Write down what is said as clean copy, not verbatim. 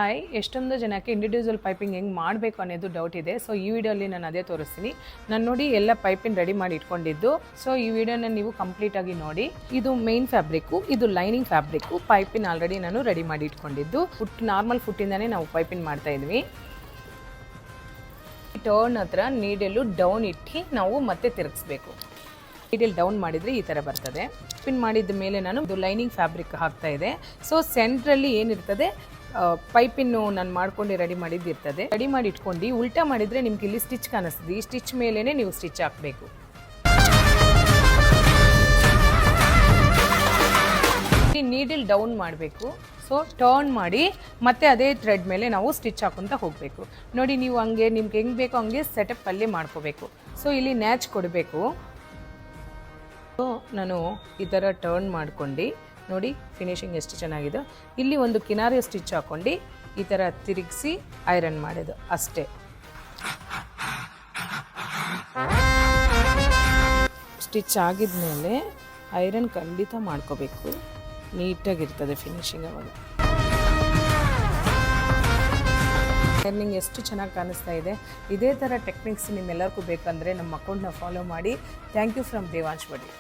Hi, ಎಷ್ಟೊಂದು ಜನಕ್ಕೆ individual piping ಹೆಂಗೆ ಮಾಡಬೇಕು ಅನ್ನೋದು ಡೌಟ್ ಇದೆ. ಸೊ ಈ ವಿಡಿಯೋಲಿ ನಾನು ಅದೇ ತೋರಿಸ್ತೀನಿ. ನಾನು ನೋಡಿ ಎಲ್ಲ ಪೈಪಿಂಗ್ ರೆಡಿ ಮಾಡಿ ಇಟ್ಕೊಂಡಿದ್ದು. ಸೊ ಈ ವಿಡಿಯೋನ ನೀವು ಕಂಪ್ಲೀಟಾಗಿ ನೋಡಿ. ಇದು ಮೇನ್ ಫ್ಯಾಬ್ರಿಕ್ಕು, ಇದು ಲೈನಿಂಗ್ ಫ್ಯಾಬ್ರಿಕ್ಕು. ಪೈಪಿನ್ ಆಲ್ರೆಡಿ ನಾನು ರೆಡಿ ಮಾಡಿ ಇಟ್ಕೊಂಡಿದ್ದು. ನಾರ್ಮಲ್ ಫುಟ್ಟಿಂದಾನೇ ನಾವು ಪೈಪಿಂಗ್ ಮಾಡ್ತಾ ಇದ್ವಿ. ಟರ್ನ್ ಹತ್ರ ನೀಡೆಲ್ಲೂ ಡೌನ್ ಇಟ್ಟು ನಾವು ಮತ್ತೆ ತಿರುಗಿಸ್ಬೇಕು. ನೀಡಲ್ ಡೌನ್ ಮಾಡಿದರೆ ಈ ಥರ ಬರ್ತದೆ. ಪಿನ್ ಮಾಡಿದ ಮೇಲೆ ನಾನು ಇದು ಲೈನಿಂಗ್ ಫ್ಯಾಬ್ರಿಕ್ ಹಾಕ್ತಾ ಇದೆ. ಸೊ ಸೆಂಟ್ರಲ್ಲಿ ಏನಿರ್ತದೆ ಪೈಪಿನ್ನು ನಾನು ಮಾಡ್ಕೊಂಡು ರೆಡಿ ಮಾಡಿದ್ದಿರ್ತದೆ. ರೆಡಿ ಮಾಡಿ ಇಟ್ಕೊಂಡು ಉಲ್ಟಾ ಮಾಡಿದರೆ ನಿಮ್ಗೆ ಇಲ್ಲಿ ಸ್ಟಿಚ್ ಕಾಣಿಸ್ತದೆ. ಈ ಸ್ಟಿಚ್ ಮೇಲೇ ನೀವು ಸ್ಟಿಚ್ ಹಾಕಬೇಕು. ಈ ನೀಡಲ್ ಡೌನ್ ಮಾಡಬೇಕು. ಸೊ ಟರ್ನ್ ಮಾಡಿ ಮತ್ತೆ ಅದೇ ಥ್ರೆಡ್ ಮೇಲೆ ನಾವು ಸ್ಟಿಚ್ ಹಾಕೊಂತ ಹೋಗಬೇಕು. ನೋಡಿ, ನೀವು ಹಂಗೆ ನಿಮ್ಗೆ ಹೆಂಗೆ ಬೇಕೋ ಹಂಗೆ ಸೆಟಪ್ ಅಲ್ಲೇ ಮಾಡ್ಕೋಬೇಕು. ಸೊ ಇಲ್ಲಿ ನ್ಯಾಚ್ ಕೊಡಬೇಕು. ಸೊ ನಾನು ಈ ಥರ ಟರ್ನ್ ಮಾಡ್ಕೊಂಡು ನೋಡಿ ಫಿನಿಶಿಂಗ್ ಎಷ್ಟು ಚೆನ್ನಾಗಿದೆ. ಇಲ್ಲಿ ಒಂದು ಕಿನಾರಿ ಸ್ಟಿಚ್ ಹಾಕ್ಕೊಂಡು ಈ ಥರ ತಿರುಗಿಸಿ ಐರನ್ ಮಾಡೋದು ಅಷ್ಟೇ. ಸ್ಟಿಚ್ ಆಗಿದ್ಮೇಲೆ ಐರನ್ ಖಂಡಿತ ಮಾಡ್ಕೋಬೇಕು. ನೀಟಾಗಿರ್ತದೆ ಫಿನಿಶಿಂಗ್ ಅವಾಗ. ಐರನಿಂಗ್ ಎಷ್ಟು ಚೆನ್ನಾಗಿ ಕಾಣಿಸ್ತಾ ಇದೆ. ಇದೇ ಥರ ಟೆಕ್ನಿಕ್ಸ್ ನಿಮ್ಮೆಲ್ಲರಿಗೂ ಬೇಕಂದರೆ ನಮ್ಮ ಅಕೌಂಟ್ನ ಫಾಲೋ ಮಾಡಿ. ಥ್ಯಾಂಕ್ ಯು ಫ್ರಮ್ ದೇವಾಂಶ್ ಬಡಿ.